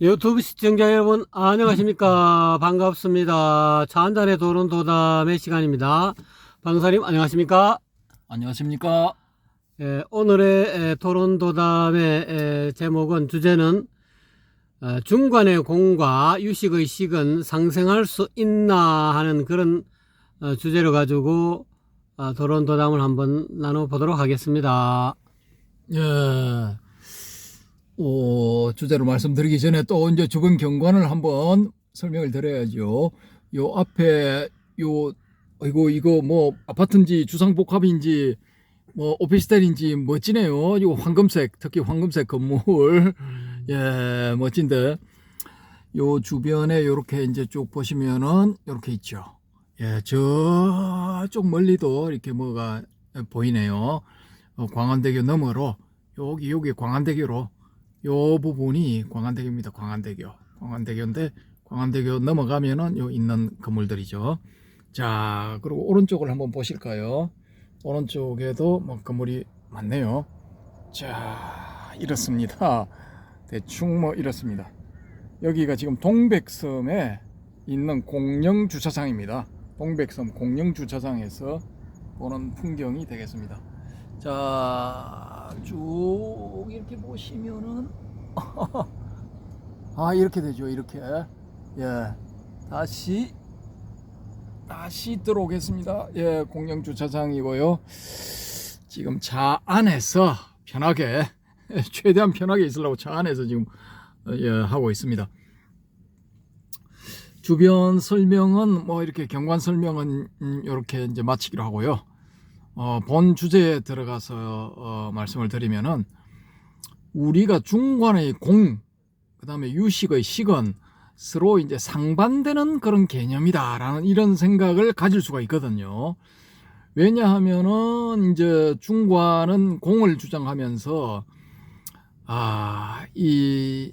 유튜브 시청자 여러분 안녕하십니까. 반갑습니다. 차 한잔의 도론도담의 시간입니다. 방사님 안녕하십니까. 안녕하십니까. 오늘의 토론도담의 제목은 주제는 중관의 공과 유식의 식은 상생할 수 있나 하는 그런 주제를 가지고 토론도담을 한번 나눠보도록 하겠습니다. 예. 주제로 말씀드리기 전에 또 이제 주변 경관을 한번 설명을 드려야죠. 요 앞에 이거 뭐 아파트인지 주상복합인지 뭐 오피스텔인지 멋지네요. 이거 황금색, 특히 황금색 건물. 예, 멋진데. 요 주변에 요렇게 이제 쭉 보시면은 요렇게 있죠. 예, 저쪽 멀리도 이렇게 뭐가 보이네요. 광안대교 너머로 여기 광안대교로 요 부분이 광안대교입니다. 광안대교인데 광안대교 넘어가면은 요 있는 건물들이죠. 자, 그리고 오른쪽을 한번 보실까요? 오른쪽에도 뭐 건물이 많네요. 자, 이렇습니다. 대충 뭐 이렇습니다. 여기가 지금 동백섬에 있는 공영 주차장입니다. 동백섬 공영 주차장에서 보는 풍경이 되겠습니다. 자, 쭉 이렇게 보시면은 이렇게 되죠. 이렇게. 예. 다시 들어오겠습니다. 예, 공영 주차장이고요. 지금 차 안에서 편하게 최대한 편하게 있으려고 차 안에서 지금 하고 있습니다. 주변 설명은 뭐 이렇게 경관 설명은 이렇게 이제 마치기로 하고요. 본 주제에 들어가서 말씀을 드리면은 우리가 중관의 공, 그 다음에 유식의 식은 서로 이제 상반되는 그런 개념이다라는 이런 생각을 가질 수가 있거든요. 왜냐하면은 이제 중관은 공을 주장하면서 이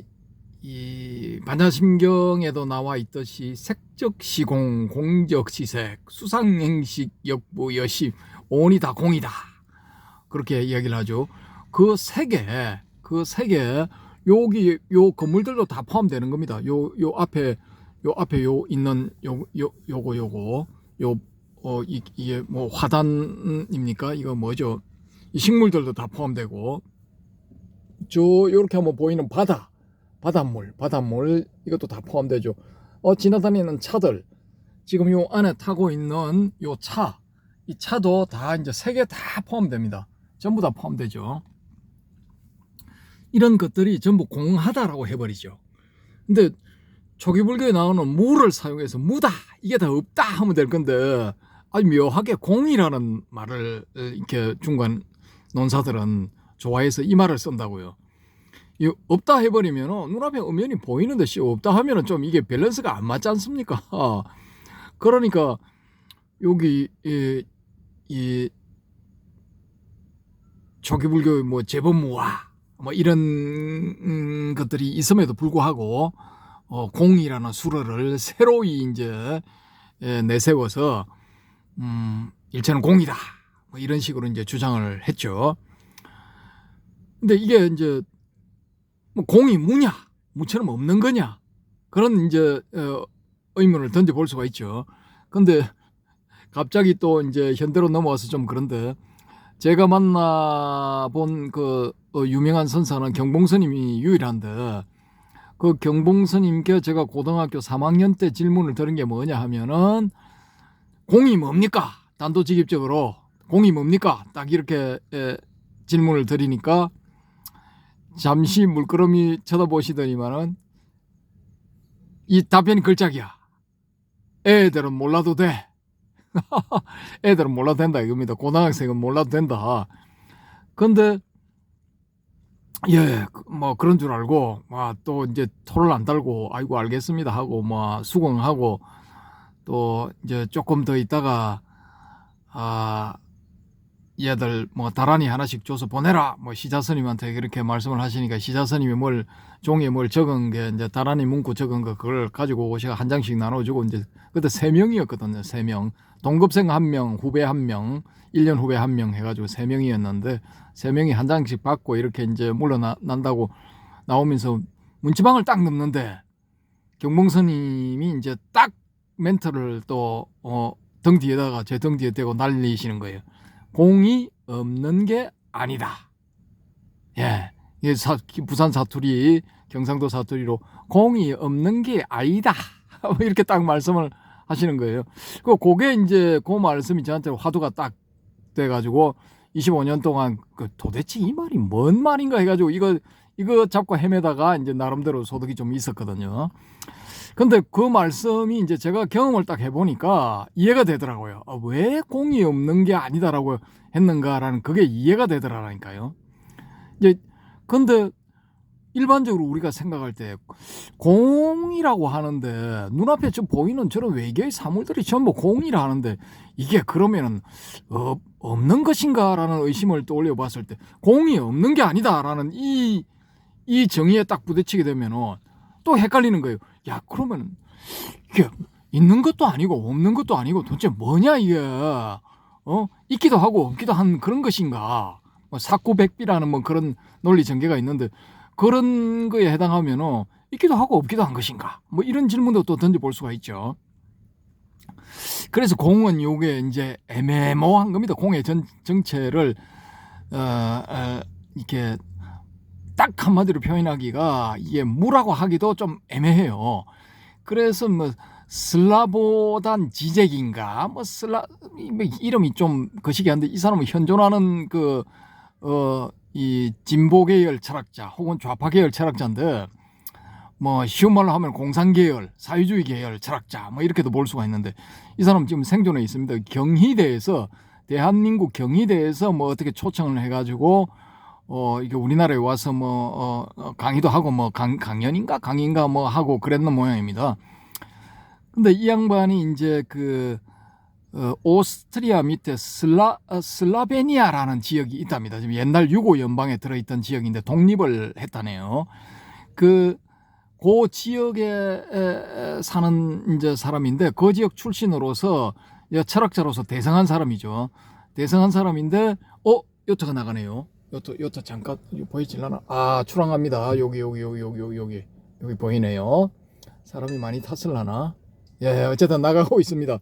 반야심경에도 나와 있듯이 색적시공, 공적시색, 수상행식, 역부, 여심, 온이 다 공이다. 그렇게 이야기를 하죠. 그 세 개, 여기 요 건물들도 다 포함되는 겁니다. 요 앞에 있는 이게 뭐 화단입니까? 이거 뭐죠? 이 식물들도 다 포함되고, 요렇게 한번 보이는 바닷물 이것도 다 포함되죠. 지나다니는 차들, 지금 요 안에 타고 있는 이 차도 다 이제 세 개 다 포함됩니다. 전부 다 포함되죠. 이런 것들이 전부 공하다라고 해버리죠. 근데 초기불교에 나오는 무를 사용해서 무다, 이게 다 없다 하면 될 건데 아주 묘하게 공이라는 말을 이렇게 중간 논사들은 좋아해서 이 말을 쓴다고요. 이 없다 해버리면 눈앞에 엄연히 보이는 듯이 없다 하면은 좀 이게 밸런스가 안 맞지 않습니까? 그러니까 여기 이 초기불교의 뭐 재범무와 뭐 이런 것들이 있음에도 불구하고 공이라는 수로를 새로이 이제 내세워서 일체는 공이다, 뭐 이런 식으로 이제 주장을 했죠. 근데 이게 이제 뭐 공이 무처럼 없는 거냐, 그런 이제 의문을 던져볼 수가 있죠. 근데 갑자기 또 이제 현대로 넘어와서 좀 그런데, 제가 만나본 그 유명한 선사는 경봉스님이 유일한데, 그 경봉스님께 제가 고등학교 3학년 때 질문을 드린 게 뭐냐 하면은, 공이 뭡니까? 단도직입적으로 공이 뭡니까? 딱 이렇게 질문을 드리니까 잠시 물끄러미 쳐다보시더니만은 이 답변이 걸작이야. 애들은 몰라도 돼. 애들은 몰라도 된다 이겁니다. 고등학생은 몰라도 된다. 근데 뭐 그런 줄 알고 또 이제 토를 안 달고 아이고 알겠습니다 하고 뭐 수긍하고, 또 이제 조금 더 있다가 얘들 뭐 다란이 하나씩 줘서 보내라, 뭐 시자스님한테 그렇게 말씀을 하시니까 시자스님이 종이에 뭘 적은 게 이제 다란이 문구 적은 거 그걸 가지고 오셔서 한 장씩 나눠주고, 이제 그때 3명이었거든요. 3명, 동급생 1명, 후배 1명, 1년 후배 1명 해가지고 3명이었는데 3명이 한 장씩 받고 이렇게 이제 물러난다고 나오면서 문지방을 딱 넘는데 경봉선님이 이제 딱 멘트를 또 등 뒤에다가 제 등 뒤에 대고 날리시는 거예요. 공이 없는 게 아니다. 예, 이게 부산 사투리, 경상도 사투리로 공이 없는 게 아니다. 이렇게 딱 말씀을 하시는 거예요. 그게 이제 그 말씀이 저한테 화두가 딱 돼가지고 25년 동안 도대체 이 말이 뭔 말인가 해가지고 이거 잡고 헤매다가 이제 나름대로 소득이 좀 있었거든요. 근데 그 말씀이 이제 제가 경험을 딱 해보니까 이해가 되더라고요. 왜 공이 없는 게 아니다라고 했는가라는 그게 이해가 되더라니까요. 이제 근데 일반적으로 우리가 생각할 때 공이라고 하는데 눈앞에 좀 보이는 저런 외계의 사물들이 전부 공이라 하는데 이게 그러면은 없는 것인가라는 의심을 떠올려 봤을 때 공이 없는 게 아니다라는 이 정의에 딱 부딪히게 되면은 또 헷갈리는 거예요. 야, 그러면 이게 있는 것도 아니고 없는 것도 아니고 도대체 뭐냐 이게 있기도 하고 없기도 한 그런 것인가? 사구백비라는 뭐 그런 논리 전개가 있는데 그런 거에 해당하면은 있기도 하고 없기도 한 것인가? 뭐 이런 질문도 또 던져볼 수가 있죠. 그래서 공은 요게 이제 애매모호한 겁니다. 공의 정체를 이렇게 딱 한마디로 표현하기가 이게 무라고 하기도 좀 애매해요. 그래서 뭐 슬라보단 지젝인가 뭐 이름이 좀 거시기한데 이 사람은 현존하는 이 진보 계열 철학자 혹은 좌파 계열 철학자인데 뭐 쉬운 말로 하면 공산 계열, 사회주의 계열 철학자 뭐 이렇게도 볼 수가 있는데 이 사람 지금 생존해 있습니다. 경희대에서 대한민국 경희대에서 뭐 어떻게 초청을 해가지고 이게 우리나라에 와서 뭐 강의도 하고 뭐 강의인가 뭐 하고 그랬는 모양입니다. 근데 이 양반이 이제 오스트리아 밑에 슬라베니아라는 지역이 있답니다. 지금 옛날 유고 연방에 들어있던 지역인데 독립을 했다네요. 그 지역에 사는 이제 사람인데 그 지역 출신으로서 철학자로서 대성한 사람이죠. 대성한 사람인데 요트가 나가네요. 요트 잠깐 보이질라나? 출항합니다. 여기 보이네요. 사람이 많이 탔을라나? 예, 어쨌든 나가고 있습니다.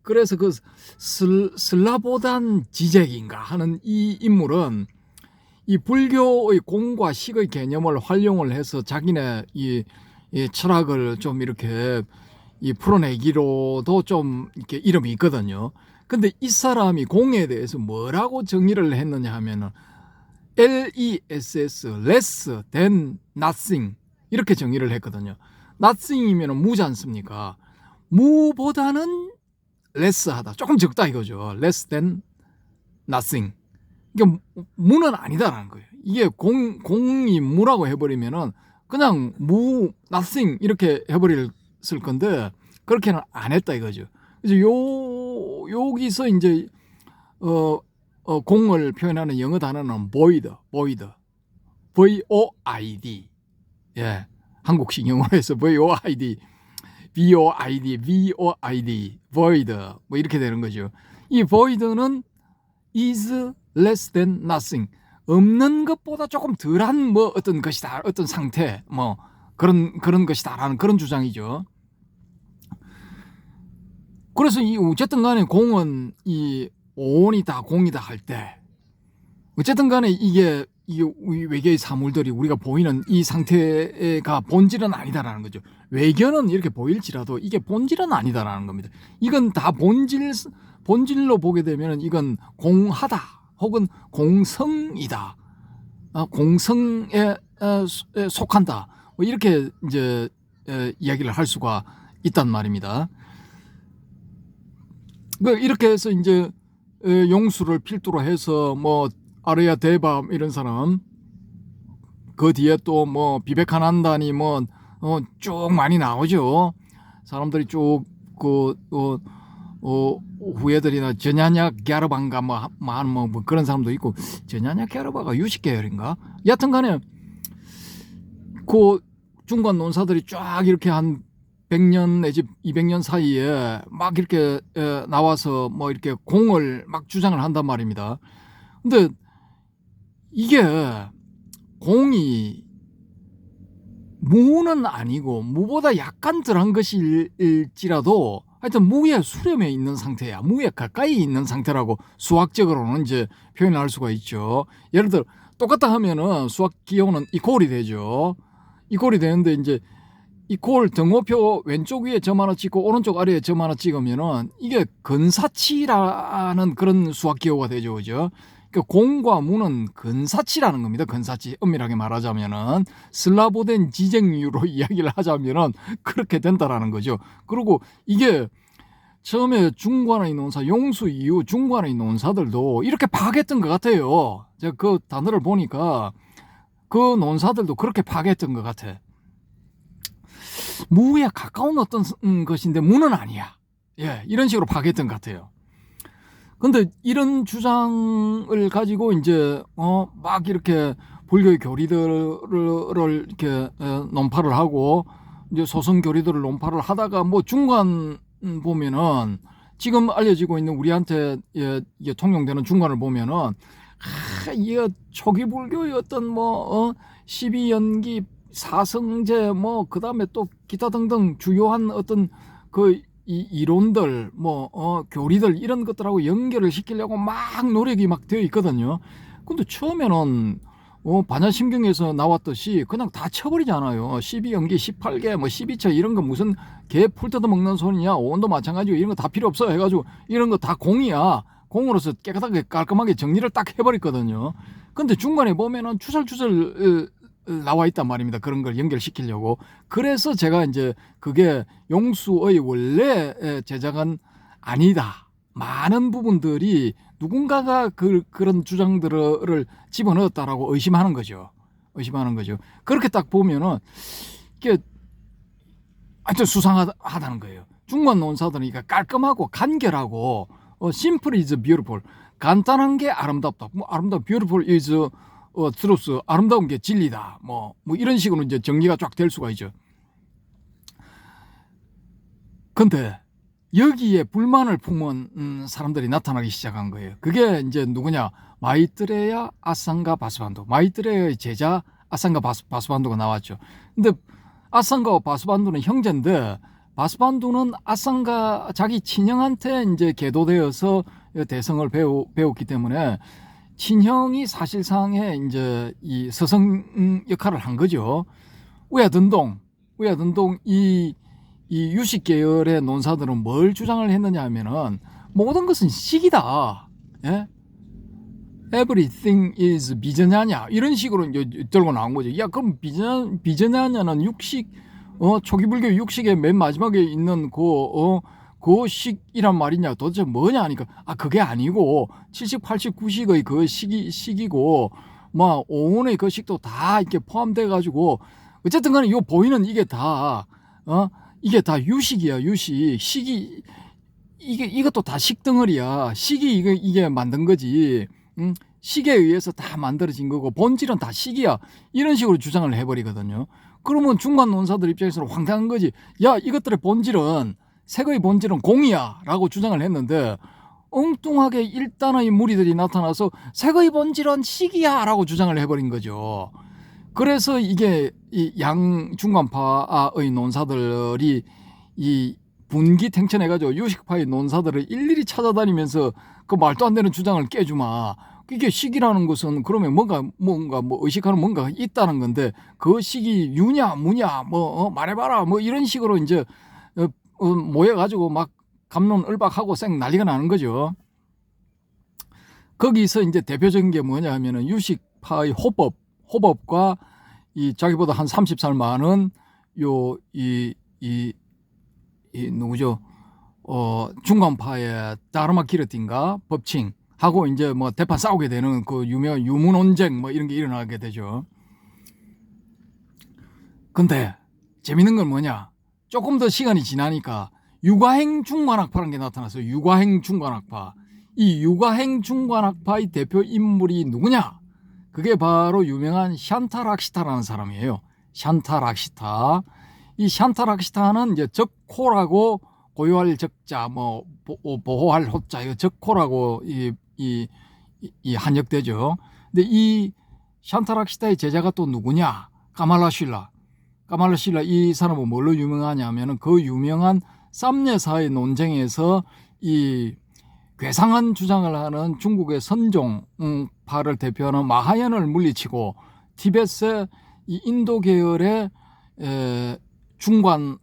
그래서 그 슬라보단 지젝인가 하는 이 인물은 이 불교의 공과 식의 개념을 활용을 해서 자기네 이 철학을 좀 이렇게 풀어내기로도 좀 이렇게 이름이 있거든요. 근데 이 사람이 공에 대해서 뭐라고 정의를 했느냐 하면은 LESS, less than nothing 이렇게 정의를 했거든요. nothing이면 무지 않습니까? 무보다는 less하다, 조금 적다 이거죠. less than nothing. 이게 무는 아니다라는 거예요. 이게 공이 무라고 해버리면은 그냥 nothing 이렇게 해버렸을 건데 그렇게는 안 했다 이거죠. 그래서 여기서 이제 공을 표현하는 영어 단어는 void, V-O-I-D. 예, 한국식 영어로 해서 V-O-I-D, V-O-I-D, void 뭐 이렇게 되는 거죠. 이 void는 is less than nothing. 없는 것보다 조금 덜한 뭐 어떤 것이다, 어떤 상태, 뭐 그런 것이다라는 그런 주장이죠. 그래서 어쨌든 간에 공은 이 오온이 다 공이다 할 때 어쨌든 간에 이게 외계의 사물들이 우리가 보이는 이 상태가 본질은 아니다라는 거죠. 외견은 이렇게 보일지라도 이게 본질은 아니다라는 겁니다. 이건 다 본질로 보게 되면 이건 공하다 혹은 공성이다, 공성에 속한다, 뭐 이렇게 이제 이야기를 할 수가 있단 말입니다. 이렇게 해서 이제 용수를 필두로 해서 뭐 아르야 데바 이런 사람, 그 뒤에 또 뭐 비베카난다니 뭐 쭉 많이 나오죠. 사람들이 쭉 후예들이나 저냐냐 갸르반가 뭐 그런 사람도 있고, 저냐냐 갸르바가 유식 계열인가? 여하튼간에 그 중간 논사들이 쫙 이렇게 한 100년 내지 200년 사이에 막 이렇게 나와서 뭐 이렇게 공을 막 주장을 한단 말입니다. 근데 이게 공이 무는 아니고 무보다 약간 덜한 것일지라도 하여튼 무에 수렴해 있는 상태야. 무에 가까이 있는 상태라고 수학적으로는 이제 표현할 수가 있죠. 예를 들어 똑같다 하면은 수학 기호는 이퀄이 되죠. 이퀄이 되는데 이제 이퀄 등호표 왼쪽 위에 점 하나 찍고 오른쪽 아래에 점 하나 찍으면은 이게 근사치라는 그런 수학 기호가 되죠. 그죠? 그러니까 공과 무는 근사치라는 겁니다. 근사치. 엄밀하게 말하자면은 슬라브된 지쟁유로 이야기를 하자면은 그렇게 된다라는 거죠. 그리고 이게 처음에 중관의 논사, 용수 이후 중관의 논사들도 이렇게 파악했던 것 같아요. 제가 그 단어를 보니까 그 논사들도 그렇게 파악했던 것 같아. 무에 가까운 어떤 것인데 무는 아니야. 예, 이런 식으로 파악했던 것 같아요. 근데 이런 주장을 가지고 이제 막 이렇게 불교의 교리들을 이렇게 논파를 하고 이제 소선 교리들을 논파를 하다가 뭐 중간 보면은 지금 알려지고 있는 우리한테 이게 통용되는 중간을 보면은 이게 초기 불교의 어떤 뭐 12연기 사성제 뭐 그다음에 또 기타 등등 주요한 어떤 그 이 이론들 교리들 이런 것들하고 연결을 시키려고 막 노력이 막 되어 있거든요. 근데 처음에는 반야심경에서 나왔듯이 그냥 다 쳐버리잖아요. 12연기 18개 뭐 12처 이런 거 무슨 개 풀 뜯어 먹는 소리냐. 오온도 마찬가지고 이런 거 다 필요 없어 해가지고 이런 거 다 공이야. 공으로서 깨끗하게 깔끔하게 정리를 딱 해버렸거든요. 근데 중간에 보면은 추설추설 나와 있단 말입니다. 그런 걸 연결시키려고. 그래서 제가 이제 그게 용수의 원래 제작은 아니다. 많은 부분들이 누군가가 그런 주장들을 집어넣었다라고 의심하는 거죠. 그렇게 딱 보면은 이게 하여튼 수상하다는 거예요. 중간 논사들은 이게 깔끔하고 간결하고 simple is beautiful. 간단한 게 아름답다. 아름다운 beautiful is truth. 아름다운 게 진리다. 뭐 이런 식으로 이제 정리가 쫙 될 수가 있죠. 근데 여기에 불만을 품은 사람들이 나타나기 시작한 거예요. 그게 이제 누구냐? 마이트레야 아상가 바스반도. 마이트레야의 제자 아상가 바스반도가 나왔죠. 근데 아상가와 바스반도는 형제인데 바스반도는 아상가 자기 친형한테 이제 계도되어서 대성을 배웠기 때문에 친형이 사실상의 이제 이 서성 역할을 한 거죠. 우야든동 이 유식 계열의 논사들은 뭘 주장을 했느냐 하면은 모든 것은 식이다. 예? Everything is 비저냐냐 이런 식으로 이제 들고 나온 거죠. 야 그럼 비저냐냐는 육식 초기 불교 육식의 맨 마지막에 있는 그 식이란 말이냐 도대체 뭐냐 하니까 그게 아니고 70, 80, 90의 그 식이고 막 오온의 그 식도 다 이렇게 포함돼 가지고 어쨌든 간에 요 보이는 이게 다 유식이야. 유식. 식이 이것도 다 식덩어리야. 식이 이게 만든 거지. 식에 의해서 다 만들어진 거고 본질은 다 식이야. 이런 식으로 주장을 해버리거든요. 그러면 중간 논사들 입장에서는 황당한 거지. 야 이것들의 본질은 색의 본질은 공이야 라고 주장을 했는데 엉뚱하게 일단의 무리들이 나타나서 색의 본질은 식이야 라고 주장을 해버린 거죠. 그래서 이게 이 양중간파의 논사들이 이 분기탱천해가지고 유식파의 논사들을 일일이 찾아다니면서 그 말도 안 되는 주장을 깨주마. 이게 식이라는 것은 그러면 뭔가 뭐 의식하는 뭔가 있다는 건데 그 식이 유냐 무냐 말해봐라 이런 식으로 이제 모여가지고 막 갑론을박하고 쌩 난리가 나는 거죠. 거기서 이제 대표적인 게 뭐냐 하면은 유식파의 호법과 이 자기보다 한 30살 많은 누구죠? 중간파의 다르마 기르틴가 법칭하고 이제 뭐 대판 싸우게 되는 그 유명한 유문논쟁 이런 게 일어나게 되죠. 근데 재밌는 건 뭐냐? 조금 더 시간이 지나니까 육아행 중관학파라는 게 나타났어요. 육아행 중관학파. 이 육아행 중관학파의 대표 인물이 누구냐? 그게 바로 유명한 샨타락시타라는 사람이에요. 샨타락시타. 이 샨타락시타는 이제 적호라고 고요할 적자, 보호할 호자, 이거 적호라고 이 한역되죠. 근데 이 샨타락시타의 제자가 또 누구냐? 까말라슐라. 까말라실라 이 사람은 뭘로 유명하냐면은 그 유명한 쌈예사의 논쟁에서 이 괴상한 주장을 하는 중국의 선종파를 대표하는 마하얀을 물리치고 티벳의 이 인도 계열의 중관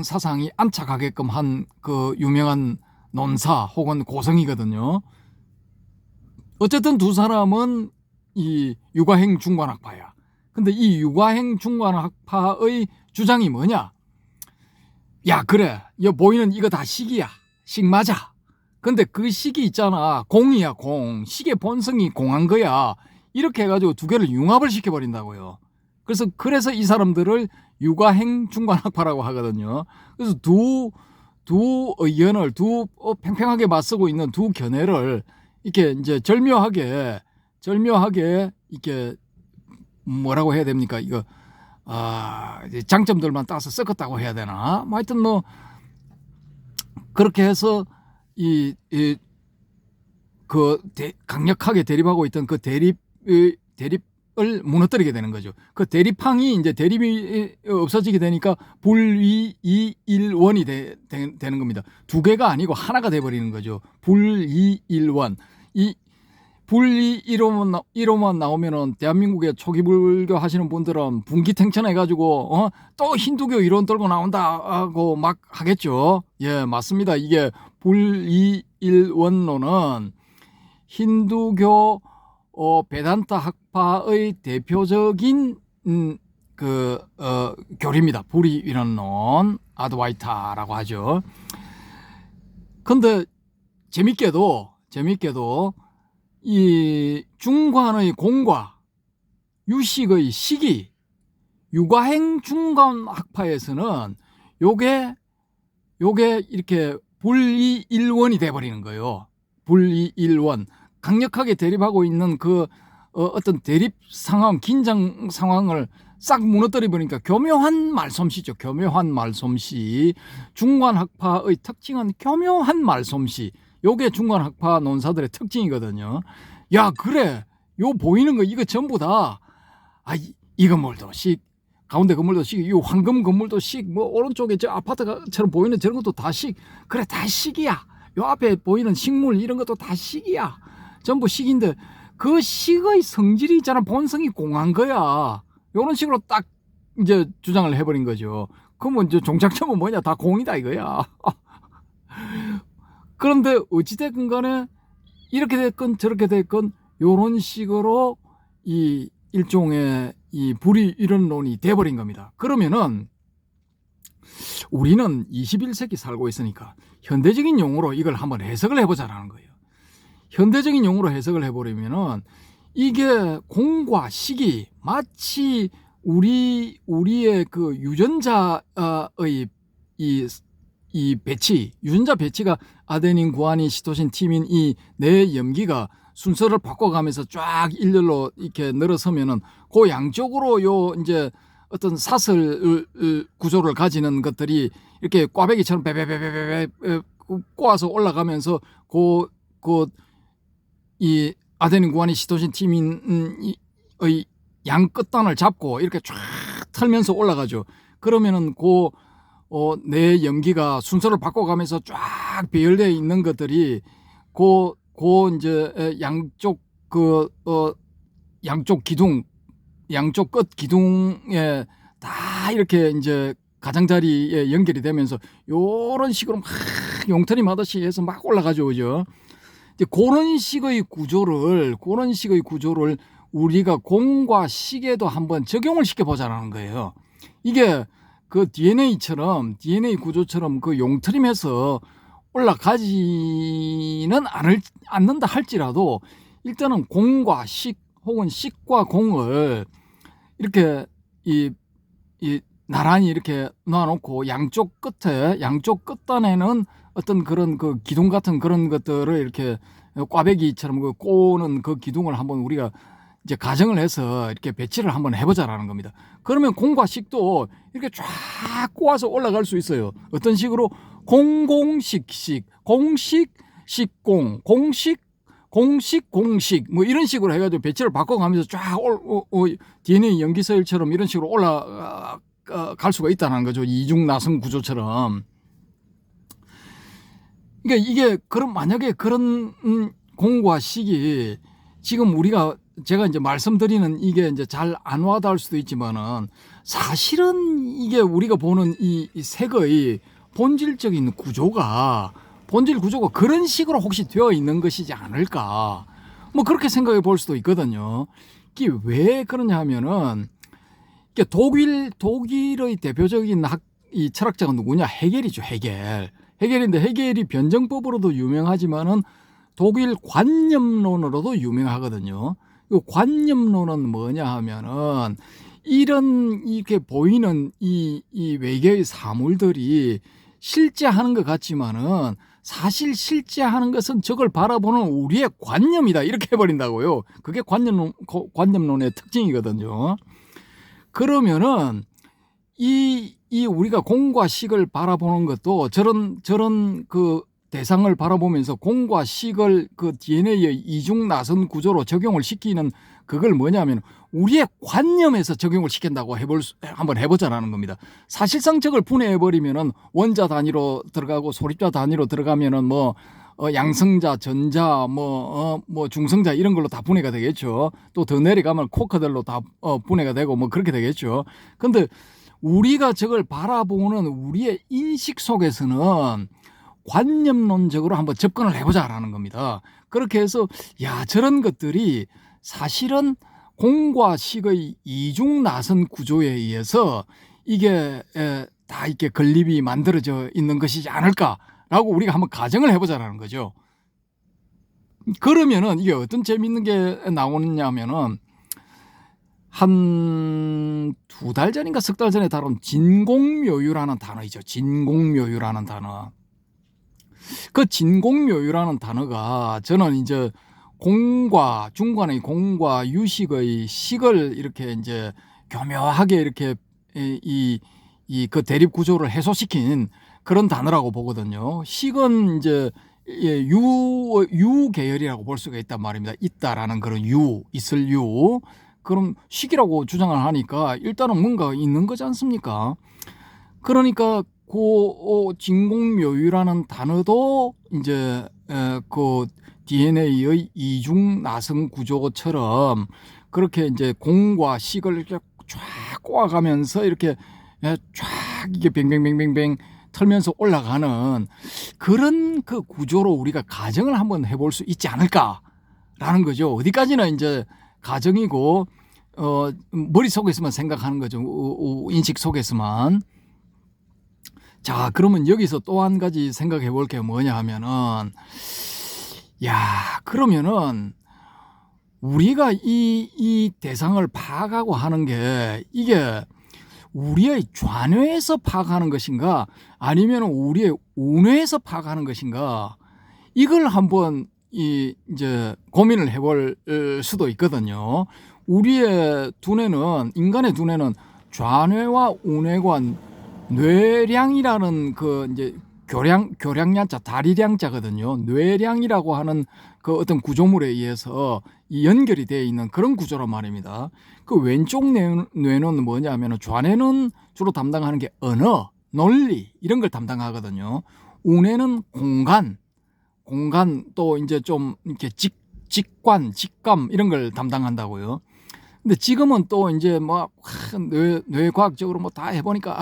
사상이 안착하게끔 한 그 유명한 논사 혹은 고성이거든요. 어쨌든 두 사람은 이 육아행 중관학파야. 근데 이 육아행 중관학파의 주장이 뭐냐? 야, 그래. 여 보이는 이거 다 식이야. 식 맞아. 근데 그 식이 있잖아. 공이야, 공. 식의 본성이 공한 거야. 이렇게 해가지고 두 개를 융합을 시켜버린다고요. 그래서 이 사람들을 육아행 중관학파라고 하거든요. 그래서 두 의견을, 팽팽하게 맞서고 있는 두 견해를 이렇게 이제 절묘하게 이렇게 뭐라고 해야 됩니까? 이거 이제 장점들만 따서 섞었다고 해야 되나? 뭐 하여튼 뭐 그렇게 해서 강력하게 대립하고 있던 그 대립을 무너뜨리게 되는 거죠. 그 대립항이 이제 대립이 없어지게 되니까 불이일원이 되는 겁니다. 두 개가 아니고 하나가 돼버리는 거죠. 불이일원. 이 불이일원만 나오면은 대한민국에 초기 불교 하시는 분들은 분기탱천해가지고 또 힌두교 이론 들고 나온다 하고 막 하겠죠. 예, 맞습니다. 이게 불이일원론은 힌두교 베단타 학파의 대표적인 교리입니다. 불이일원론, 아드와이타라고 하죠. 근데 재밌게도 이 중관의 공과 유식의 식이 육아행 중관학파에서는 요게 이렇게 불이일원이 돼버리는 거예요. 불이일원. 강력하게 대립하고 있는 그 어떤 대립 상황, 긴장 상황을 싹 무너뜨려 버리니까 교묘한 말솜씨죠. 교묘한 말솜씨. 중관학파의 특징은 교묘한 말솜씨. 요게 중관학파 논사들의 특징이거든요. 야, 그래. 요 보이는 거 이거 전부 다 이 건물도 식, 가운데 건물도 식, 이 황금 건물도 식, 뭐 오른쪽에 저 아파트처럼 보이는 저런 것도 다 식. 그래, 다 식이야. 요 앞에 보이는 식물 이런 것도 다 식이야. 전부 식인데 그 식의 성질이 있잖아. 본성이 공한 거야. 요런 식으로 딱 이제 주장을 해버린 거죠. 그러면 이제 종착점은 뭐냐? 다 공이다 이거야. 그런데 어찌됐건 간에 이렇게 됐건 저렇게 됐건 요런 식으로 이 일종의 이 불이일원론이 돼버린 겁니다. 그러면은 우리는 21세기 살고 있으니까 현대적인 용어로 이걸 한번 해석을 해보자라는 거예요. 현대적인 용어로 해석을 해보려면은 이게 공과 식이 마치 우리의 그 유전자의 이 배치, 유전자 배치가 아데닌, 구아닌, 시토신, 티민 이 네 염기가 순서를 바꿔가면서 쫙 일렬로 이렇게 늘어서면은 그 양쪽으로 요 이제 어떤 사슬 구조를 가지는 것들이 이렇게 꽈배기처럼 베베베베베 꼬아서 올라가면서 이 아데닌, 구아닌, 시토신, 티민의 양 끝단을 잡고 이렇게 쫙 털면서 올라가죠. 그러면은 내 염기가 순서를 바꿔가면서 쫙 배열되어 있는 것들이 이제 양쪽 기둥, 양쪽 끝 기둥에 다 이렇게 이제 가장자리에 연결이 되면서 요런 식으로 막 용터리 마듯이 해서 막 올라가죠, 그죠? 이제 그런 식의 구조를 우리가 공과 식에도 한번 적용을 시켜보자라는 거예요. 이게 그 DNA 구조처럼 그 용트림해서 올라가지는 않는다 할지라도 일단은 공과 식 혹은 식과 공을 이렇게 나란히 이렇게 놔놓고 양쪽 끝단에는 어떤 그런 그 기둥 같은 그런 것들을 이렇게 꽈배기처럼 그 꼬는 그 기둥을 한번 우리가 이제 가정을 해서 이렇게 배치를 한번 해보자라는 겁니다. 그러면 공과 식도 이렇게 쫙 꼬아서 올라갈 수 있어요. 어떤 식으로 공공식식, 공식, 식공, 공식, 뭐 이런 식으로 해가지고 배치를 바꿔가면서 쫙 DNA 염기서열처럼 이런 식으로 올라가게 갈 수가 있다는 거죠. 이중나선 구조처럼. 그러니까 이게 그럼 만약에 그런 공과 식이 지금 제가 이제 말씀드리는 이게 이제 잘 안 와닿을 수도 있지만은 사실은 이게 우리가 보는 이 색의 본질 구조가 그런 식으로 혹시 되어 있는 것이지 않을까. 뭐 그렇게 생각해 볼 수도 있거든요. 이게 왜 그러냐 하면은 이게 독일의 대표적인 이 철학자가 누구냐? 헤겔이죠, 헤겔. 헤겔인데 헤겔이 변정법으로도 유명하지만은 독일 관념론으로도 유명하거든요. 그 관념론은 뭐냐 하면은 이렇게 보이는 이 외계의 사물들이 실제 하는 것 같지만은 사실 실제 하는 것은 저걸 바라보는 우리의 관념이다. 이렇게 해버린다고요. 그게 관념론의 특징이거든요. 그러면은 이 우리가 공과 식을 바라보는 것도 저런 그 대상을 바라보면서 공과 식을 그 DNA의 이중나선 구조로 적용을 시키는 그걸 뭐냐면 우리의 관념에서 적용을 시킨다고 한번 해보자라는 겁니다. 사실상 저걸 분해해버리면은 원자 단위로 들어가고 소립자 단위로 들어가면은 뭐 양성자, 전자, 뭐 중성자 이런 걸로 다 분해가 되겠죠. 또 더 내려가면 쿼크들로 다 분해가 되고 뭐 그렇게 되겠죠. 근데 우리가 저걸 바라보는 우리의 인식 속에서는 관념론적으로 한번 접근을 해보자라는 겁니다. 그렇게 해서 저런 것들이 사실은 공과 식의 이중나선 구조에 의해서 이게 다 이렇게 건립이 만들어져 있는 것이지 않을까라고 우리가 한번 가정을 해보자라는 거죠. 그러면은 이게 어떤 재미있는 게 나오느냐면은 한 2달 전인가 3달 전에 다룬 진공묘유라는 단어이죠. 진공묘유라는 단어. 그 진공묘유라는 단어가 저는 이제 중간의 공과 유식의 식을 이렇게 이제 교묘하게 이렇게 그 대립 구조를 해소시킨 그런 단어라고 보거든요. 식은 이제 유 계열이라고 볼 수가 있단 말입니다. 있다라는 그런 있을 유. 그럼 식이라고 주장을 하니까 일단은 뭔가 있는 거지 않습니까? 그러니까 그 진공묘유라는 단어도 이제 그 DNA의 이중나선 구조처럼 그렇게 이제 공과 식을 이렇게 쫙 꼬아가면서 이렇게 쫙 이게 뱅뱅뱅뱅뱅 털면서 올라가는 그런 그 구조로 우리가 가정을 한번 해볼 수 있지 않을까라는 거죠. 어디까지나 이제 가정이고 머릿속에서만 생각하는 거죠. 인식 속에서만. 자, 그러면 여기서 또 한 가지 생각해 볼 게 뭐냐 하면은 그러면은 우리가 이 대상을 파악하고 하는 게 이게 우리의 좌뇌에서 파악하는 것인가 아니면 우리의 우뇌에서 파악하는 것인가 이걸 한번 이제 고민을 해볼 수도 있거든요. 우리의 두뇌는 인간의 두뇌는 좌뇌와 우뇌가 뇌량이라는 그 이제 교량량자 다리량자거든요. 뇌량이라고 하는 그 어떤 구조물에 의해서 연결이 되어 있는 그런 구조란 말입니다. 그 왼쪽 뇌는 뭐냐면 좌뇌는 주로 담당하는 게 언어, 논리 이런 걸 담당하거든요. 우뇌는 공간 또 이제 좀 이렇게 직감 이런 걸 담당한다고요. 근데 지금은 또 이제 뭐 뇌과학적으로 뭐 다 해보니까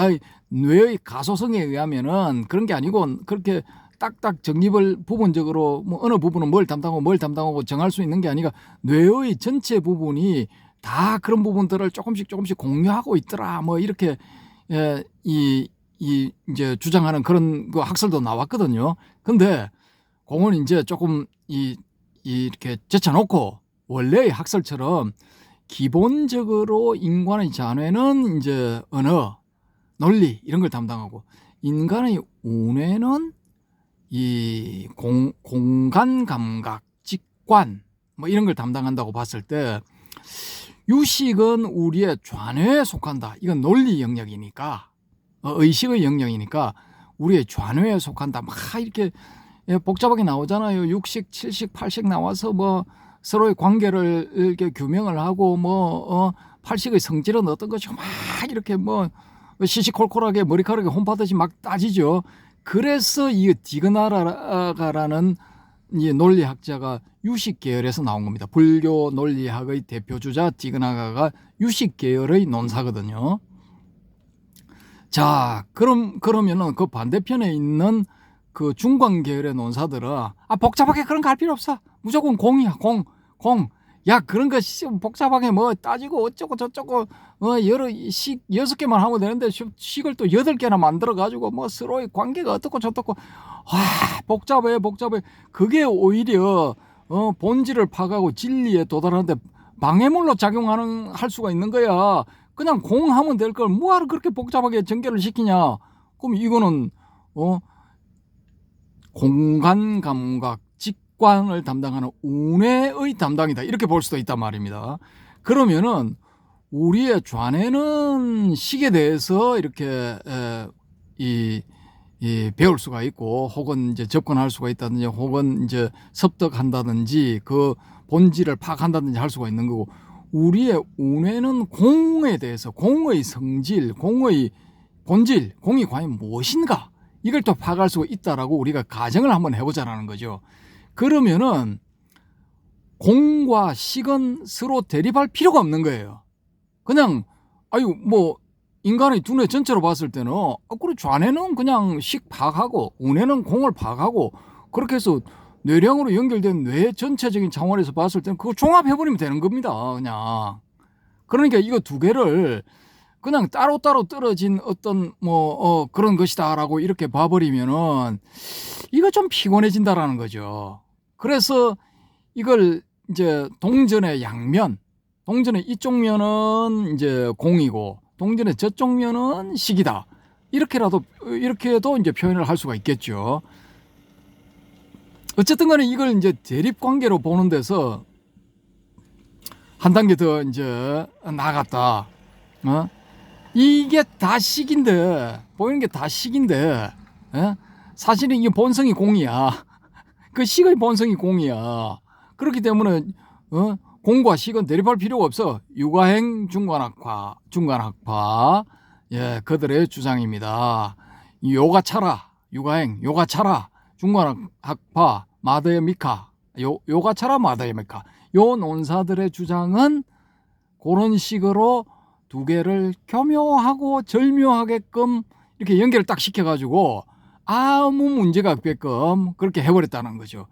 뇌의 가소성에 의하면은 그런 게 아니고 그렇게 딱딱 정립을 부분적으로 뭐 어느 부분은 뭘 담당하고 정할 수 있는 게 아니라 뇌의 전체 부분이 다 그런 부분들을 조금씩 공유하고 있더라 뭐 이렇게 이제 주장하는 그런 그 학설도 나왔거든요. 근데 그건 이제 조금 이렇게 제쳐놓고 원래의 학설처럼 기본적으로 인간의 자뇌는 이제 언어, 논리 이런 걸 담당하고 인간의 우뇌는 이 공간 감각, 직관 뭐 이런 걸 담당한다고 봤을 때 유식은 우리의 좌뇌에 속한다. 이건 논리 영역이니까 의식의 영역이니까 우리의 좌뇌에 속한다. 막 이렇게 복잡하게 나오잖아요. 6식, 7식, 8식 나와서 뭐 서로의 관계를 이렇게 규명을 하고 뭐 8식의 성질은 어떤 것이고 막 이렇게 뭐 시시콜콜하게 머리카락에 홈파듯이 막 따지죠. 그래서 이 디그나가라는 이 논리학자가 유식 계열에서 나온 겁니다. 불교 논리학의 대표주자 디그나가가 유식 계열의 논사거든요. 자, 그러면은 그 반대편에 있는 그 중간 계열의 논사들은 복잡하게 그런 거 할 필요 없어. 무조건 공이야, 공. 야, 그런 거 복잡하게 뭐 따지고 어쩌고 저쩌고 여러 식 6개만 하면 되는데 식을 또 8개나 만들어 가지고 뭐 서로의 관계가 어떻고 저떻고 복잡해. 그게 오히려 본질을 파가고 진리에 도달하는데 방해물로 작용하는 할 수가 있는 거야. 그냥 공하면 될 걸 뭐하러 그렇게 복잡하게 전개를 시키냐. 그럼 이거는 공간 감각 직관을 담당하는 운해의 담당이다, 이렇게 볼 수도 있단 말입니다. 그러면은 우리의 좌뇌는 식에 대해서 이렇게 배울 수가 있고, 혹은 이제 접근할 수가 있다든지, 혹은 이제 습득한다든지, 그 본질을 파악한다든지 할 수가 있는 거고, 우리의 운해는 공에 대해서, 공의 성질, 공의 본질, 공이 과연 무엇인가, 이걸 또 파악할 수가 있다라고 우리가 가정을 한번 해보자라는 거죠. 그러면은 공과 식은 서로 대립할 필요가 없는 거예요. 그냥 뭐 인간의 두뇌 전체로 봤을 때는 그래, 좌뇌는 그냥 식 파악하고 운해는 공을 파악하고, 그렇게 해서 뇌령으로 연결된 뇌 전체적인 차원에서 봤을 때는 그거 종합해버리면 되는 겁니다. 그냥. 그러니까 이거 두 개를 그냥 따로따로 떨어진 어떤 그런 것이다라고 이렇게 봐버리면은 이거 좀 피곤해진다라는 거죠. 그래서 이걸 이제 동전의 양면, 동전의 이쪽 면은 이제 공이고 동전의 저쪽 면은 식이다, 이렇게도 이제 표현을 할 수가 있겠죠. 어쨌든 간에 이걸 이제 대립 관계로 보는 데서 한 단계 더 이제 나갔다. 이게 다 식인데, 보이는 게 다 식인데, 사실은 이게 본성이 공이야. 그 식의 본성이 공이야. 그렇기 때문에 공과 식은 대립할 필요가 없어. 유가행 중간학파, 그들의 주장입니다. 요가차라, 유가행, 요가차라, 중간학파, 마더야 미카, 요가차라, 마더야 미카, 요 논사들의 주장은 그런 식으로 두 개를 교묘하고 절묘하게끔 이렇게 연결을 딱 시켜가지고 아무 문제가 없게끔 그렇게 해버렸다는 거죠.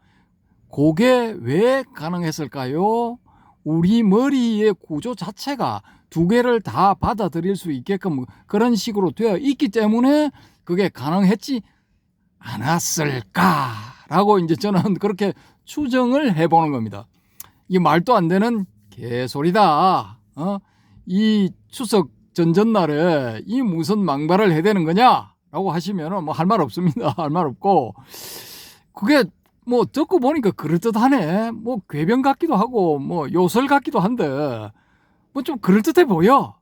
그게 왜 가능했을까요? 우리 머리의 구조 자체가 두 개를 다 받아들일 수 있게끔 그런 식으로 되어 있기 때문에 그게 가능했지 않았을까라고 이제 저는 그렇게 추정을 해보는 겁니다. 이게 말도 안 되는 개소리다. 이 추석 전전날에 이 무슨 망발을 해야 되는 거냐라고 하시면은 뭐 할 말 없습니다. 할 말 없고, 그게 뭐 듣고 보니까 그럴듯하네. 뭐 궤변 같기도 하고 뭐 요설 같기도 한데 뭐 좀 그럴듯해 보여.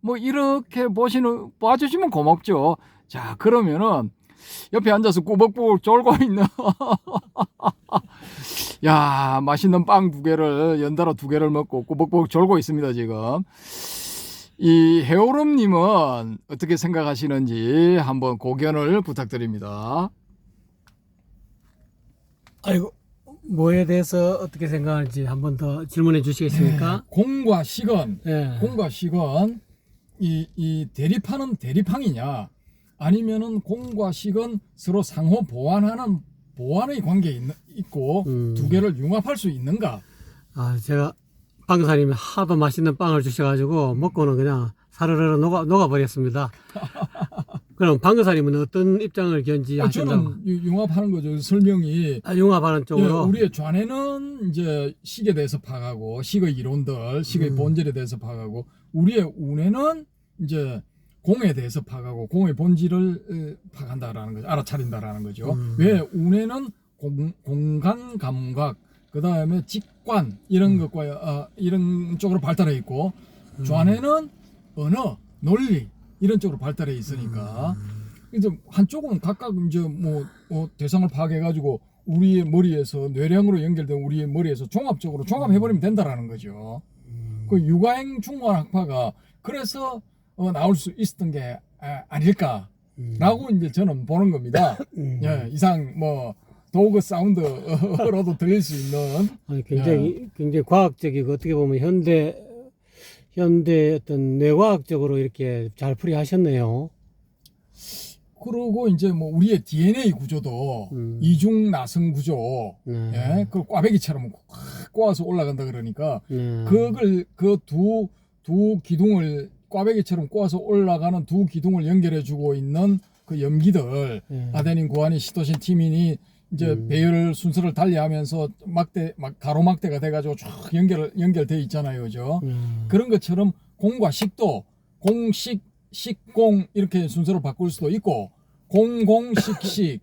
뭐 이렇게 봐주시면 고맙죠. 자, 그러면은 옆에 앉아서 꾸벅꾸벅 졸고 있는 야, 맛있는 빵 2개를 연달아 2개를 먹고 꾸벅꾸벅 졸고 있습니다 지금. 이 해오름님은 어떻게 생각하시는지 한번 고견을 부탁드립니다. 아이고, 뭐에 대해서 어떻게 생각하는지 한번 더 질문해 주시겠습니까? 공과 식은, 네. 공과 식은 이 대립하는 대립항이냐, 아니면은 공과 식은 서로 상호 보완하는 보완의 관계에 있고 두 개를 융합할 수 있는가? 제가 방사님이 하도 맛있는 빵을 주셔가지고 먹고는 그냥 사르르 녹아버렸습니다. 그럼 방사님은 어떤 입장을 견지하신다고? 저는 융합하는 거죠. 설명이 융합하는 쪽으로. 우리의 좌뇌는 이제 식에 대해서 파악하고 식의 이론들, 식의 본질에 대해서 파악하고, 우리의 우뇌는 이제 공에 대해서 파악하고 공의 본질을 파악한다라는 거죠. 알아차린다라는 거죠. 왜 우뇌는 공간 감각, 그 다음에 직관 이런 것과 이런 쪽으로 발달해 있고, 좌뇌는 언어, 논리 이런 쪽으로 발달해 있으니까 그래서 한쪽은 각각 이제 뭐 대상을 파악해 가지고 우리의 머리에서 뇌령으로 연결된 우리의 머리에서 종합적으로 종합해버리면 된다라는 거죠. 그 유가행 중간학파가 그래서 나올 수 있었던 게 아닐까라고 이제 저는 보는 겁니다. 예, 이상 뭐 도그 사운드로도 들릴 수 있는 아니, 굉장히 과학적이고 어떻게 보면 현대 어떤 뇌과학적으로 이렇게 잘 풀이하셨네요. 그리고 이제 뭐 우리의 DNA 구조도 이중 나성 구조, 네. 예, 그 꽈배기처럼 확 꼬아서 올라간다 그러니까 네. 그걸 그 두 기둥을 꽈배기처럼 꼬아서 올라가는 두 기둥을 연결해주고 있는 그 염기들 네. 아데닌, 구아닌, 시토신, 티민이 이제 배열 순서를 달리하면서 가로막대가 돼가지고 쭉 연결돼 있잖아요, 그죠? 그런 것처럼 공과 식도 공식 식공 이렇게 순서를 바꿀 수도 있고 공공식식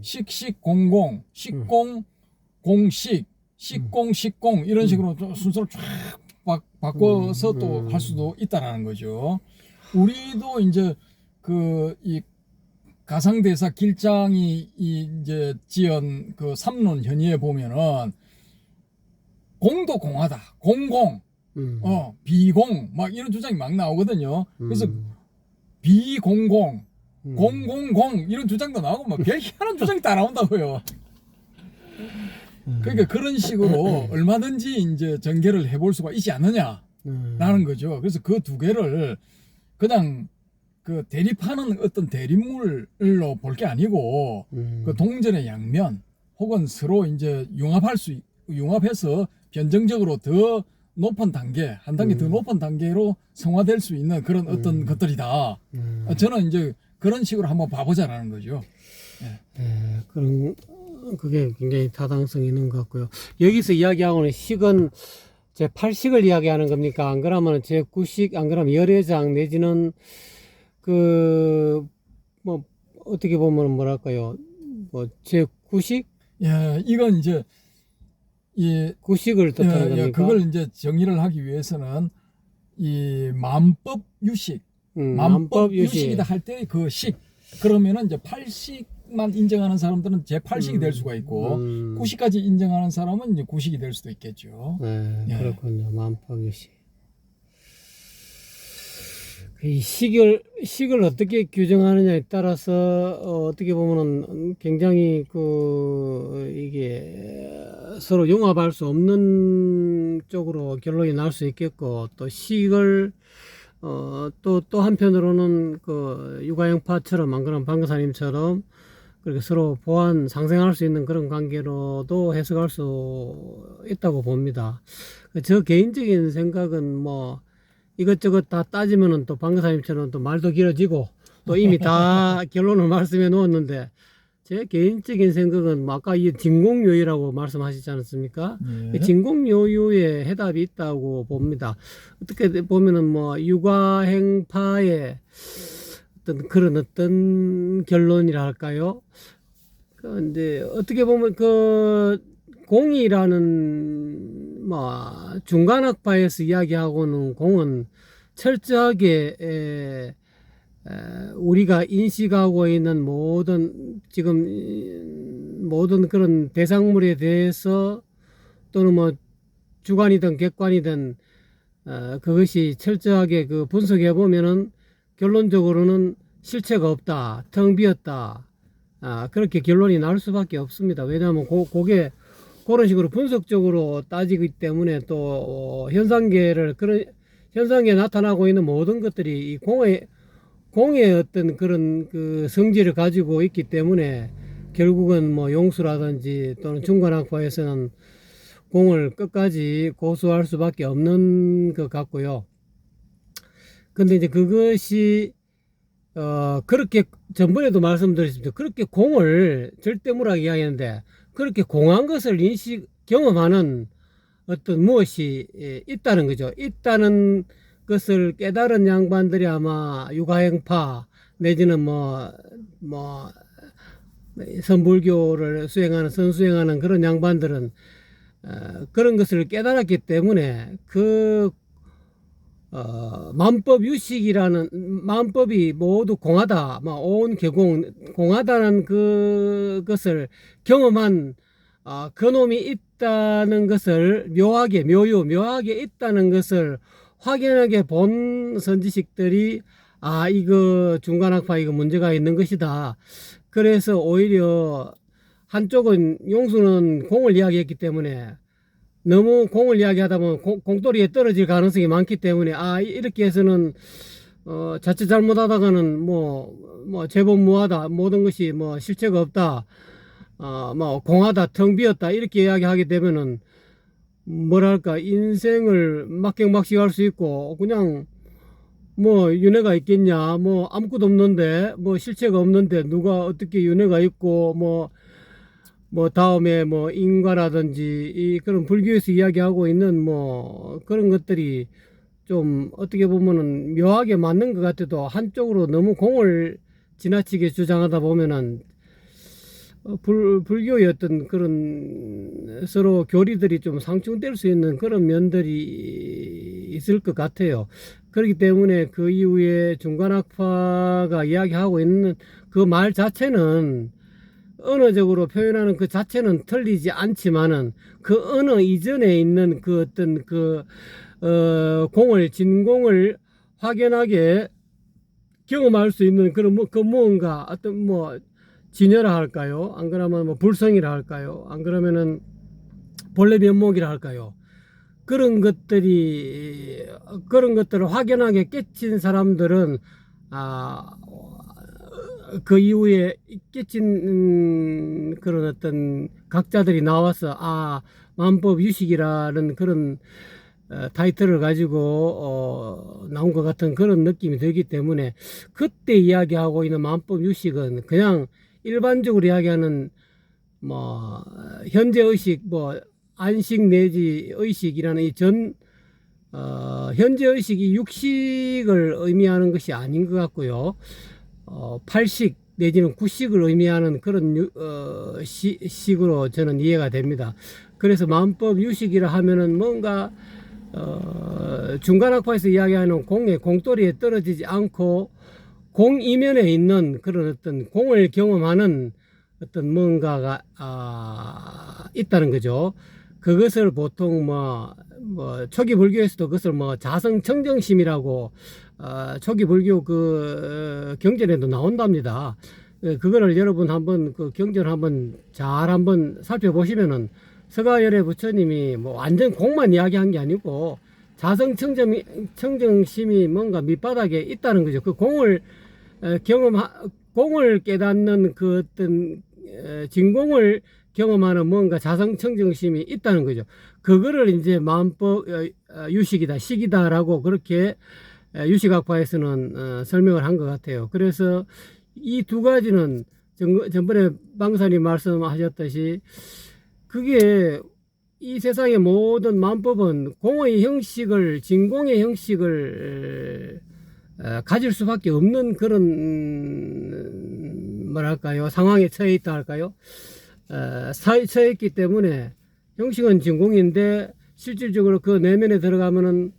식식 공공 식공 공식 식공 식공 이런 식으로 순서를 쫙 바꿔서 또 할 수도 있다라는 거죠. 우리도 이제 이 가상대사 길장이 이제 지은 그 삼론 현의에 보면은 공도 공하다, 공공, 비공 막 이런 주장이 막 나오거든요. 그래서 비공공, 공공공 이런 주장도 나오고 막 별희한한 주장이 다 나온다고요. 그러니까 그런 식으로 얼마든지 이제 전개를 해볼 수가 있지 않느냐라는 거죠. 그래서 그 두 개를 그냥 그 대립하는 어떤 대립물로 볼 게 아니고 그 동전의 양면 혹은 서로 이제 융합해서 변정적으로 더 높은 단계, 한 단계 더 높은 단계로 성화될 수 있는 그런 어떤 것들이다. 저는 이제 그런 식으로 한번 봐보자라는 거죠. 네, 그게 굉장히 타당성이 있는 것 같고요. 여기서 이야기하고는 식은 제8식을 이야기하는 겁니까? 안 그러면 제9식, 안 그러면 열애장 내지는 뭐 어떻게 보면 뭐랄까요? 뭐 제9식? 예, 이건 이제 이 9식을 뜻하는 겁니까? 그걸 이제 정의를 하기 위해서는 이 만법 유식, 만법 유식이다 할 때 그 식, 그러면은 이제 8식만 인정하는 사람들은 제8식이 될 수가 있고 9식까지 인정하는 사람은 이제 9식이 될 수도 있겠죠. 네, 예. 그렇군요. 만법 유식. 이 식을 어떻게 규정하느냐에 따라서 어떻게 보면은 굉장히 이게 서로 융합할 수 없는 쪽으로 결론이 날 수 있겠고, 또 식을 또 한편으로는 그 육아형파처럼 안 그러면 방금사님처럼 그렇게 서로 상생할 수 있는 그런 관계로도 해석할 수 있다고 봅니다. 저 개인적인 생각은 뭐 이것저것 다 따지면은 또 방금사님처럼 또 말도 길어지고 또 이미 다 결론을 말씀해 놓았는데, 제 개인적인 생각은 뭐 아까 이 진공요유라고 말씀하시지 않았습니까? 예. 진공요유에 해답이 있다고 봅니다. 어떻게 보면은 뭐 육아행파의 그런 어떤 결론이라 할까요? 근데 어떻게 보면 공이라는 중간학파에서 이야기하고는 공은 철저하게 우리가 인식하고 있는 모든 그런 대상물에 대해서 또는 뭐 주관이든 객관이든 그것이 철저하게 분석해 보면은 결론적으로는 실체가 없다, 텅 비었다, 그렇게 결론이 날 수밖에 없습니다. 왜냐하면 그게 그런 식으로 분석적으로 따지기 때문에 또 그런 현상계에 나타나고 있는 모든 것들이 이 공의 어떤 그런 성질을 가지고 있기 때문에 결국은 뭐 용수라든지 또는 중간학파에서는 공을 끝까지 고수할 수밖에 없는 것 같고요. 근데 이제 그것이 그렇게 전번에도 말씀드렸습니다. 그렇게 공을 절대무라하게 이야기하는데 그렇게 공한 것을 경험하는 어떤 무엇이 있다는 거죠. 있다는 것을 깨달은 양반들이 아마 육아행파 내지는 선불교를 선수행하는 그런 양반들은 그런 것을 깨달았기 때문에 만법이 모두 공하다, 온 개공, 공하다는 그것을 경험한 그놈이 있다는 것을 묘하게 있다는 것을 확연하게 본 선지식들이 아, 이거 중간학파 이거 문제가 있는 것이다. 그래서 오히려 한쪽은 용수는 공을 이야기했기 때문에 너무 공을 이야기하다 보면 공돌이에 떨어질 가능성이 많기 때문에 아, 이렇게 해서는 자칫 잘못하다가는 뭐 제법 무하다, 모든 것이 뭐 실체가 없다, 뭐 공하다, 텅 비었다 이렇게 이야기하게 되면은 뭐랄까 인생을 막경막식할 수 있고 그냥 뭐 윤회가 있겠냐, 뭐 아무것도 없는데, 뭐 실체가 없는데 누가 어떻게 윤회가 있고 뭐 다음에 뭐 인과라든지 이 그런 불교에서 이야기하고 있는 뭐 그런 것들이 좀 어떻게 보면은 묘하게 맞는 것 같아도 한쪽으로 너무 공을 지나치게 주장하다 보면은 불교의 어떤 그런 서로 교리들이 좀 상충될 수 있는 그런 면들이 있을 것 같아요. 그렇기 때문에 그 이후에 중간학파가 이야기하고 있는 그 말 자체는 언어적으로 표현하는 그 자체는 틀리지 않지만은 그 언어 이전에 있는 그 어떤 진공을 확연하게 경험할 수 있는 그런 그 무언가 어떤 뭐 진여라 할까요? 안 그러면 뭐 불성이라 할까요? 안 그러면은 본래 면목이라 할까요? 그런 것들을 확연하게 깨친 사람들은 그 이후에 깨친 그런 어떤 각자들이 나와서 만법 유식이라는 그런 타이틀을 가지고 나온 것 같은 그런 느낌이 들기 때문에 그때 이야기하고 있는 만법 유식은 그냥 일반적으로 이야기하는 뭐 현재 의식 뭐 안식 내지 의식이라는 현재 의식이 육식을 의미하는 것이 아닌 것 같고요. 팔식 내지는 구식을 의미하는 그런 식으로 저는 이해가 됩니다. 그래서 만법 유식이라 하면은 뭔가 중간학파에서 이야기하는 공돌이에 떨어지지 않고 공 이면에 있는 그런 어떤 공을 경험하는 어떤 뭔가가 있다는 거죠. 그것을 보통 뭐 초기 불교에서도 그것을 뭐 자성청정심이라고 초기 불교 그 경전에도 나온답니다. 그거를 여러분 한번 그 경전을 한번 잘 한번 살펴보시면은 서가열의 부처님이 뭐 완전 공만 이야기한 게 아니고 자성청정심이 뭔가 밑바닥에 있다는 거죠. 그 공을 공을 깨닫는 그 어떤 진공을 경험하는 뭔가 자성청정심이 있다는 거죠. 그거를 이제 마음법 유식이다, 식이다라고 그렇게 유식학파에서는 설명을 한 것 같아요. 그래서 이 두 가지는 전번에 방사님 말씀하셨듯이 그게 이 세상의 모든 만법은 공의 형식을, 진공의 형식을 가질 수밖에 없는 그런 뭐랄까요, 상황에 처해 있다 할까요? 처해 있기 때문에 형식은 진공인데 실질적으로 그 내면에 들어가면은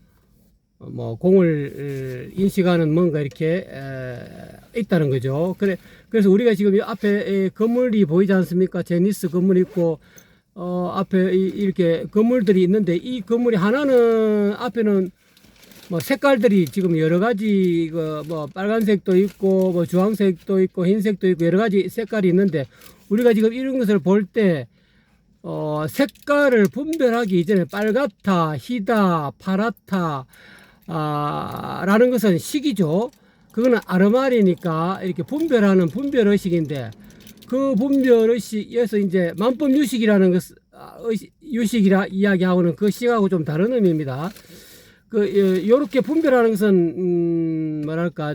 뭐 공을 인식하는 뭔가 이렇게 있다는 거죠. 그래서 우리가 지금 이 앞에 건물이 보이지 않습니까? 제니스 건물 있고 앞에 이렇게 건물들이 있는데 이 건물이 하나는 앞에는 뭐 색깔들이 지금 여러 가지 뭐 빨간색도 있고 뭐 주황색도 있고 흰색도 있고 여러 가지 색깔이 있는데 우리가 지금 이런 것을 볼 때 색깔을 분별하기 이전에 빨갛다, 희다, 파랗다 라는 것은 식이죠. 그거는 아르말이니까 이렇게 분별하는 분별의식인데 그 분별의식에서 이제 만법 유식이라는 것 유식이라 이야기하고는 그 식하고 좀 다른 의미입니다. 요렇게 분별하는 것은 뭐랄까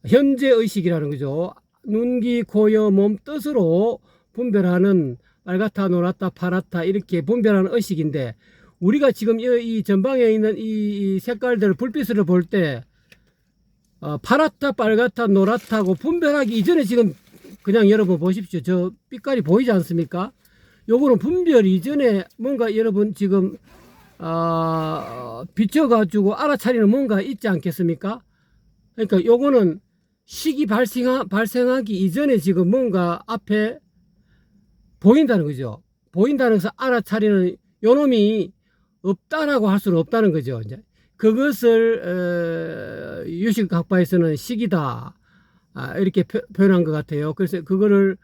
현재 의식이라는 거죠. 눈, 귀, 코, 여, 몸 뜻으로 분별하는 빨갛다, 노랗다, 파랗다 이렇게 분별하는 의식인데 우리가 지금 이 전방에 있는 이 색깔들 불빛을 볼 때 파랗다, 빨갛다, 노랗다고 분별하기 이전에 지금 그냥 여러분 보십시오. 저 빛깔이 보이지 않습니까? 요거는 분별 이전에 뭔가 여러분 지금 비춰가지고 알아차리는 뭔가 있지 않겠습니까? 그러니까 요거는 식이 발생하기 이전에 지금 뭔가 앞에 보인다는 거죠. 보인다는 것을 알아차리는 요 놈이 없다라고 할 수는 없다는 거죠. 이제 그것을 유식학파에서는 식이다 이렇게 표현한 것 같아요. 그래서 그거를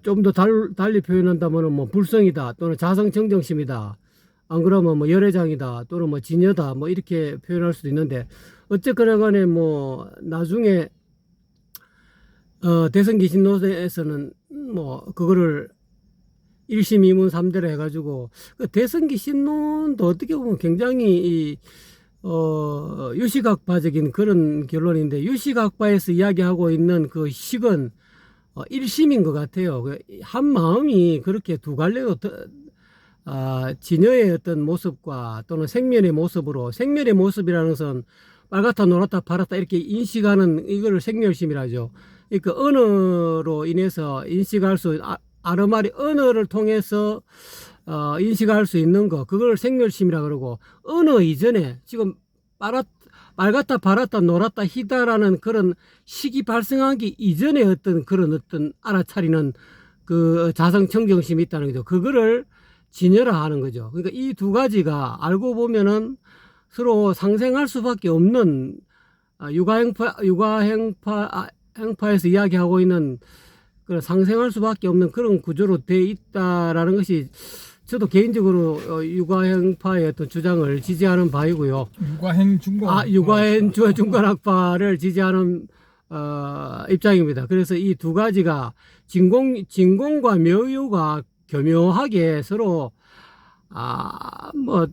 좀 더 달리 표현한다면은 뭐 불성이다 또는 자성청정심이다. 안 그러면 뭐 열애장이다 또는 뭐 진여다 뭐 이렇게 표현할 수도 있는데 어쨌거나 간에 뭐 나중에 대성기신론에서는 뭐 그거를 1심 2문 3대로 해가지고 그 대성기신론도 어떻게 보면 굉장히 유식학파적인 그런 결론인데 유식학파에서 이야기하고 있는 그 식은 1심인 것 같아요. 한 마음이 그렇게 두 갈래로 진여의 어떤 모습과 또는 생면의 모습으로 생면의 모습이라는 것은 빨갛다 노랗다 파랗다 이렇게 인식하는 이거를 생멸심이라죠. 그러니까 언어로 인해서 인식할 수 아르마리 언어를 통해서 인식할 수 있는 거 그걸 생멸심이라 그러고 언어 이전에 지금 빨갛다 파랗다 노랗다 희다라는 그런 식이 발생하기 이전에 어떤 그런 어떤 알아차리는 그 자성청정심이 있다는 거죠. 그거를 진여라 하는 거죠. 그러니까 이 두 가지가 알고 보면은 서로 상생할 수밖에 없는 육아행파에서 이야기하고 있는 그런 상생할 수밖에 없는 그런 구조로 돼 있다라는 것이 저도 개인적으로 육아행파의 어떤 주장을 지지하는 바이고요. 육아행 중간. 육아행 중간학파를 지지하는 입장입니다. 그래서 이 두 가지가 진공과 묘유가 교묘하게 서로 뭐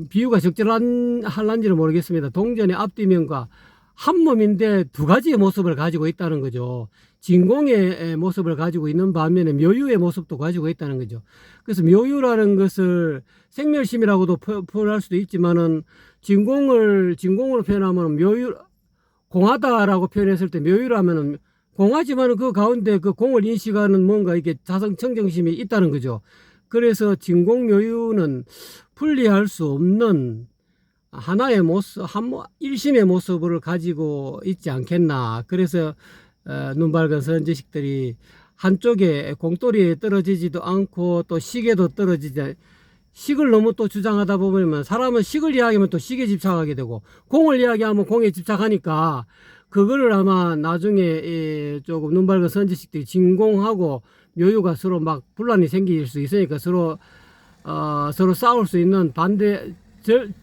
비유가 적절한지는 모르겠습니다. 동전의 앞뒤면과 한 몸인데 두 가지의 모습을 가지고 있다는 거죠. 진공의 모습을 가지고 있는 반면에 묘유의 모습도 가지고 있다는 거죠. 그래서 묘유라는 것을 생멸심이라고도 표현할 수도 있지만은 진공으로 표현하면 묘유 공하다라고 표현했을 때 묘유라면은 공하지만은 그 가운데 그 공을 인식하는 뭔가 이게 자성청정심이 있다는 거죠. 그래서 진공묘유는 분리할 수 없는 하나의 모습, 일심의 모습을 가지고 있지 않겠나. 그래서 눈 밝은 선지식들이 한쪽에 공돌이에 떨어지지도 않고 또 식에도 떨어지지 식을 너무 또 주장하다 보면 사람은 식을 이야기하면 또 식에 집착하게 되고 공을 이야기하면 공에 집착하니까 그거를 아마 나중에 조금 눈 밝은 선지식들이 진공하고 묘유가 서로 막 분란이 생길 수 있으니까 서로 싸울 수 있는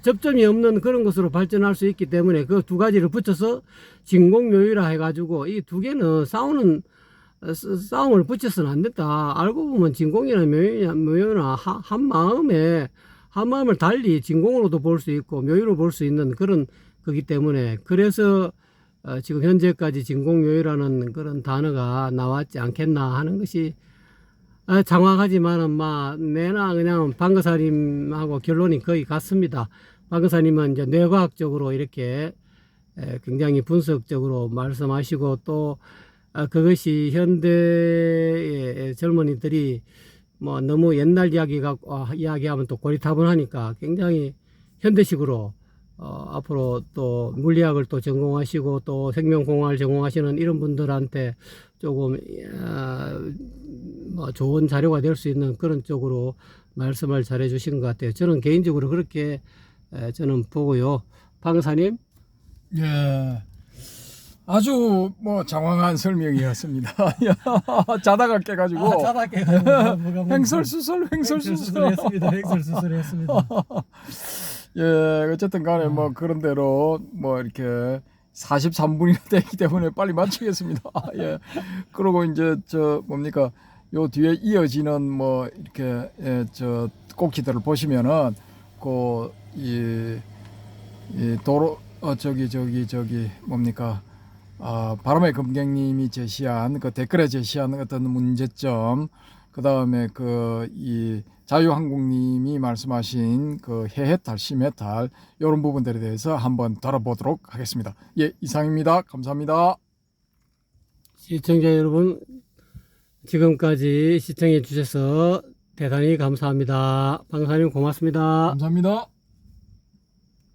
접점이 없는 그런 것으로 발전할 수 있기 때문에 그 두 가지를 붙여서 진공묘유라 해가지고 이 두 개는 싸움을 붙여서는 안 된다. 알고 보면 진공이나 묘유나 한 마음을 달리 진공으로도 볼 수 있고 묘유로 볼 수 있는 그런 거기 때문에 그래서 지금 현재까지 진공묘유라는 그런 단어가 나왔지 않겠나 하는 것이 장황하지만은 내나 그냥 방거사님하고 결론이 거의 같습니다. 방거사님은 이제 뇌과학적으로 이렇게 굉장히 분석적으로 말씀하시고 또 그것이 현대의 젊은이들이 너무 옛날 이야기하면 또 고리타분하니까 굉장히 현대식으로 앞으로 또 물리학을 또 전공하시고 또 생명공학을 전공하시는 이런 분들한테 조금 좋은 자료가 될 수 있는 그런 쪽으로 말씀을 잘해 주신 것 같아요. 저는 개인적으로 그렇게 저는 보고요. 방사님? 예. 아주 장황한 설명이었습니다. 자다가 깨가지고. 자다 깨가지고. 횡설수설. 횡설수설했습니다. 횡설수설했습니다. 예, 어쨌든 간에 그런 대로 이렇게 43분이나 되기 때문에 빨리 마치겠습니다. 예. 그리고 이제 요 뒤에 이어지는 이렇게 꼭지들을 보시면은 이 도로 바람의 검객님이 제시한 댓글에 제시한 어떤 문제점, 그 다음에 이 자유항공님이 말씀하신 해해 탈, 심해 탈 이런 부분들에 대해서 한번 다뤄보도록 하겠습니다. 예, 이상입니다. 감사합니다. 시청자 여러분, 지금까지 시청해 주셔서 대단히 감사합니다. 방사님 고맙습니다. 감사합니다.